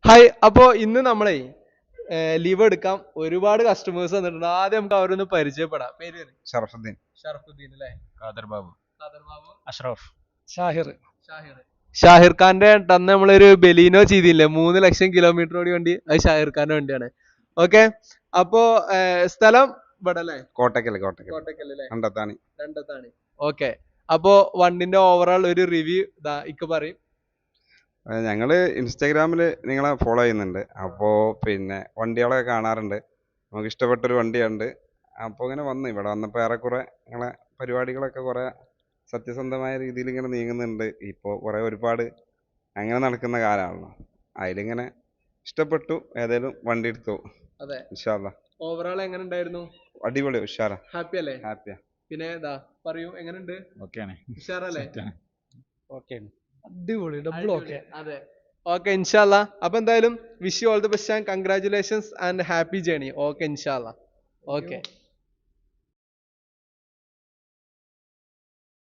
Hi. അപ്പോ ഇന്ന് നമ്മളെ ലീവ് എടുക്കാം. ഒരുപാട് കസ്റ്റമേഴ്സ് വന്നിട്ടുണ്ട്. ആദ്യം നമുക്ക് അവരൊന്ന് പരിചയപ്പെടാം. പേര് ഷറഫുദ്ദീൻ, ഷറഫുദ്ദീൻ അല്ലേ? ഖാദർ ബാബു, ഖാദർ ബാബു, അഷ്റഫ്, ഷാഹിർ. ഷാഹിർ ഖാന്റെ അന്ന് നമ്മളൊരു ബെലീനോ ചെയ്തില്ലേ, 3 ലക്ഷം കിലോമീറ്റർ ഓടി വണ്ടി, അത് ഷാഹിർ ഖാന്റെ വണ്ടിയാണ്. ഓക്കെ. അപ്പോ സ്ഥലം ഇവിടെ അല്ലേ? കോട്ടക്കൽ കോട്ടക്കൽ അല്ലേ? കണ്ടത്താണി. രണ്ടത്താണ്. ഓക്കെ. അപ്പോ വണ്ടിന്റെ ഓവറോൾ ഒരു റിവ്യൂ ഇക്ക് പറയും. ഞങ്ങള് ഇൻസ്റ്റാഗ്രാമിൽ നിങ്ങളെ ഫോളോ ചെയ്യുന്നുണ്ട്. അപ്പോൾ പിന്നെ വണ്ടികളൊക്കെ കാണാറുണ്ട്. നമുക്ക് ഇഷ്ടപ്പെട്ടൊരു വണ്ടിയുണ്ട്. അപ്പോൾ ഇങ്ങനെ ഇവിടെ വന്നപ്പോൾ ഏറെക്കുറെ നിങ്ങളെ പരിപാടികളൊക്കെ കുറെ സത്യസന്ധമായ രീതിയിൽ ഇങ്ങനെ നീങ്ങുന്നുണ്ട്. ഇപ്പോൾ ഒരുപാട് അങ്ങനെ നടക്കുന്ന കാലമാണല്ലോ. അതിലിങ്ങനെ ഇഷ്ടപ്പെട്ടു, ഏതായാലും വണ്ടി എടുത്തു. അതെ. ഇൻഷാ അല്ലാ. ഓവറോൾ എങ്ങനെ ഉണ്ടായിരുന്നു? അടിപൊളി, ഉഷാറാ. ഹാപ്പി അല്ലേ? ഹാപ്പിയാ. പിന്നെ പറയൂ, എങ്ങനെയുണ്ട്? ഓക്കെയാണ്, ഉഷാറല്ലേ? ഓക്കെയാണ്, അടിപൊളി, ഡബിൾ ഓക്കെ. അതെ. ഓക്കെ, ഇൻഷാല്ലാ. അപ്പൊ എന്തായാലും wish you all the best and congratulations and happy journey. Okay, ഇൻഷാല്ലാ. ഓക്കെ.